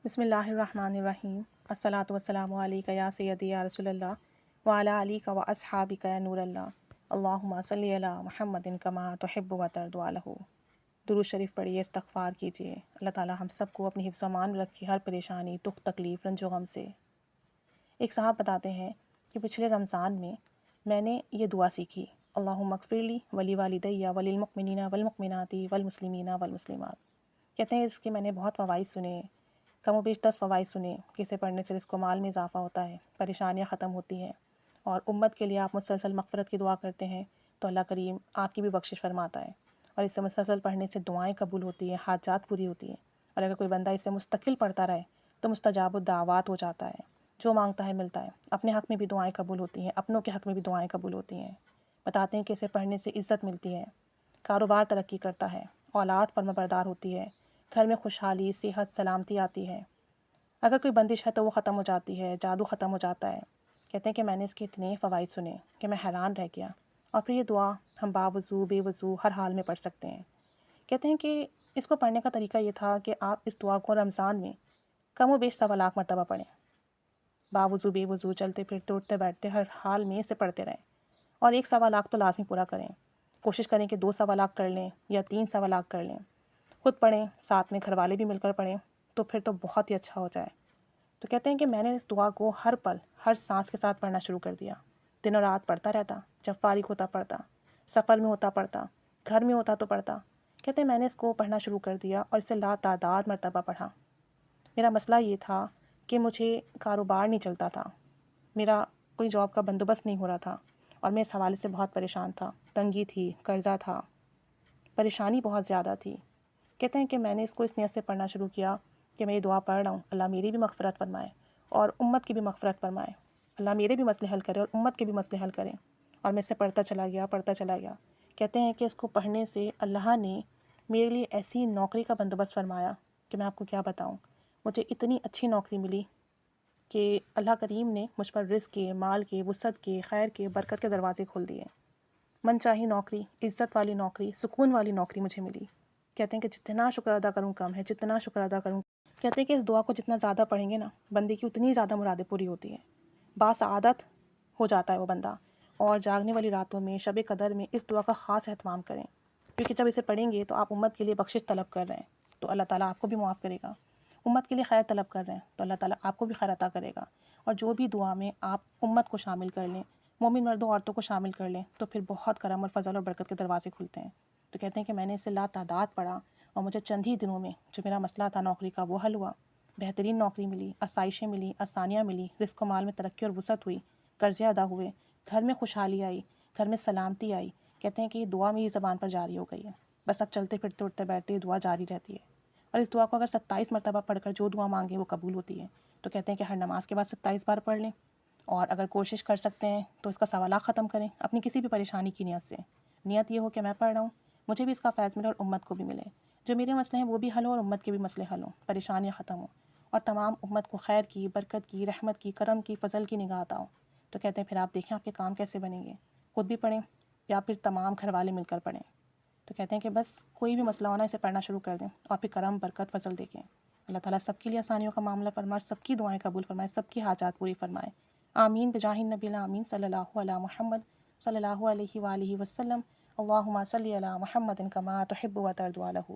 بسم اللہ الرحمن الرحیم الصلاۃ والسلام علیک یا سیدی یا رسول اللہ وعلی علیک و اصحابک یا نور اللہ اللہم صلی علی محمد کما تحب و ترضی عنہ۔ درود شریف پڑھیے، استغفار کیجیے، اللہ تعالی ہم سب کو اپنی حفظ و امان میں رکھے، ہر پریشانی، دکھ، تکلیف، رنج و غم سے۔ ایک صاحب بتاتے ہیں کہ پچھلے رمضان میں میں نے یہ دعا سیکھی، اللہم اغفر لی ولی والدی وللمؤمنین والمؤمنات والمسلمین والمسلمات۔ کہتے ہیں اس کے میں نے بہت فوائد سنے، کم و بیش 10 فوائد سنے کہ اسے پڑھنے سے رزق و مال میں اضافہ ہوتا ہے، پریشانیاں ختم ہوتی ہیں، اور امت کے لیے آپ مسلسل مغفرت کی دعا کرتے ہیں تو اللہ کریم آپ کی بھی بخشش فرماتا ہے، اور اسے مسلسل پڑھنے سے دعائیں قبول ہوتی ہیں، حاجات پوری ہوتی ہیں، اور اگر کوئی بندہ اسے مستقل پڑھتا رہے تو مستجاب الدعوات ہو جاتا ہے، جو مانگتا ہے ملتا ہے، اپنے حق میں بھی دعائیں قبول ہوتی ہیں، اپنوں کے حق میں بھی دعائیں قبول ہوتی ہیں۔ بتاتے ہیں کہ اسے پڑھنے سے عزت ملتی ہے، کاروبار ترقی کرتا ہے، اولاد فرمانبردار ہوتی ہے، گھر میں خوشحالی، صحت، سلامتی آتی ہے، اگر کوئی بندش ہے تو وہ ختم ہو جاتی ہے، جادو ختم ہو جاتا ہے۔ کہتے ہیں کہ میں نے اس کے اتنے فوائد سنے کہ میں حیران رہ گیا، اور پھر یہ دعا ہم باوضو بے وضو ہر حال میں پڑھ سکتے ہیں۔ کہتے ہیں کہ اس کو پڑھنے کا طریقہ یہ تھا کہ آپ اس دعا کو رمضان میں کم و بیش 1.25 مرتبہ پڑھیں، باوضو بے وضو، چلتے پھرتے، اٹھتے بیٹھتے، ہر حال میں اسے پڑھتے رہیں، اور 1.25 تو لازمی پورا کریں۔ کوشش کریں کہ 2.25 کر لیں یا 3.25 کر لیں، خود پڑھیں، ساتھ میں گھر والے بھی مل کر پڑھیں تو پھر تو بہت ہی اچھا ہو جائے۔ تو کہتے ہیں کہ میں نے اس دعا کو ہر پل، ہر سانس کے ساتھ پڑھنا شروع کر دیا، دن و رات پڑھتا رہتا، جب فارغ ہوتا پڑھتا، سفر میں ہوتا پڑھتا، گھر میں ہوتا تو پڑھتا۔ کہتے ہیں میں نے اس کو پڑھنا شروع کر دیا اور اسے لاتعداد مرتبہ پڑھا۔ میرا مسئلہ یہ تھا کہ مجھے کاروبار نہیں چلتا تھا، میرا کوئی جاب کا بندوبست نہیں ہو رہا تھا، اور میں اس حوالے سے بہت پریشان تھا، تنگی تھی، قرضہ تھا، پریشانی بہت زیادہ تھی۔ کہتے ہیں کہ میں نے اس کو اس نیت سے پڑھنا شروع کیا کہ میں یہ دعا پڑھ رہا ہوں، اللہ میری بھی مغفرت فرمائے اور امت کی بھی مغفرت فرمائے، اللہ میرے بھی مسئلے حل کرے اور امت کے بھی مسئلے حل کرے، اور میں اسے پڑھتا چلا گیا، پڑھتا چلا گیا۔ کہتے ہیں کہ اس کو پڑھنے سے اللہ نے میرے لیے ایسی نوکری کا بندوبست فرمایا کہ میں آپ کو کیا بتاؤں، مجھے اتنی اچھی نوکری ملی کہ اللہ کریم نے مجھ پر رزق کے، مال کے، وسعت کے، خیر کے، برکت کے دروازے کھول دیے۔ من چاہی نوکری، عزت والی نوکری، سکون والی نوکری مجھے ملی۔ کہتے ہیں کہ جتنا شکر ادا کروں کم ہے، جتنا شکر ادا کروں۔ کہتے ہیں کہ اس دعا کو جتنا زیادہ پڑھیں گے نا، بندے کی اتنی زیادہ مرادیں پوری ہوتی ہیں، باسعادت ہو جاتا ہے وہ بندہ۔ اور جاگنے والی راتوں میں، شب قدر میں اس دعا کا خاص اہتمام کریں، کیونکہ جب اسے پڑھیں گے تو آپ امت کے لیے بخشش طلب کر رہے ہیں تو اللہ تعالیٰ آپ کو بھی معاف کرے گا، امت کے لیے خیر طلب کر رہے ہیں تو اللہ تعالیٰ آپ کو بھی خیر عطا کرے گا، اور جو بھی دعا میں آپ امت کو شامل کر لیں، مومن مردوں عورتوں کو شامل کر لیں تو پھر بہت کرم اور فضل اور برکت کے دروازے کھلتے ہیں۔ تو کہتے ہیں کہ میں نے اسے لاتعداد پڑھا، اور مجھے چند ہی دنوں میں جو میرا مسئلہ تھا نوکری کا وہ حل ہوا، بہترین نوکری ملی، آسائشیں ملی، آسانیاں ملی، رزق و مال میں ترقی اور وسعت ہوئی، قرضے ادا ہوئے، گھر میں خوشحالی آئی، گھر میں سلامتی آئی۔ کہتے ہیں کہ یہ دعا میری زبان پر جاری ہو گئی ہے، بس اب چلتے پھرتے اٹھتے بیٹھتے یہ دعا جاری رہتی ہے، اور اس دعا کو اگر 27 مرتبہ پڑھ کر جو دعا مانگے وہ قبول ہوتی ہے۔ تو کہتے ہیں کہ ہر نماز کے بعد 27 بار پڑھ لیں، اور اگر کوشش کر سکتے ہیں تو اس کا سوالات ختم کریں اپنی کسی بھی پریشانی کی نیت سے۔ نیت یہ ہو کہ میں پڑھ رہا ہوں، مجھے بھی اس کا فیض ملے اور امت کو بھی ملے، جو میرے مسئلے ہیں وہ بھی حل ہوں اور امت کے بھی مسئلے حل ہوں، پریشانیاں ختم ہوں، اور تمام امت کو خیر کی، برکت کی، رحمت کی، کرم کی، فضل کی نگاہ عطا ہو۔ تو کہتے ہیں پھر آپ دیکھیں آپ کے کام کیسے بنیں گے، خود بھی پڑھیں یا پھر تمام گھر والے مل کر پڑھیں۔ تو کہتے ہیں کہ بس کوئی بھی مسئلہ ہونا اسے پڑھنا شروع کر دیں اور پھر کرم، برکت، فضل دیکھیں۔ اللہ تعالیٰ سب کے لیے آسانیوں کا معاملہ فرمائے، سب کی دعائیں قبول فرمائے، سب کی حاجات پوری فرمائے۔ آمین بجاہ النبی الامین صلی اللہ علیہ محمد صلی اللہ علیہ وآلہ وسلم۔ اللہم صلی علی محمد کما تحب و ترضی عنہ۔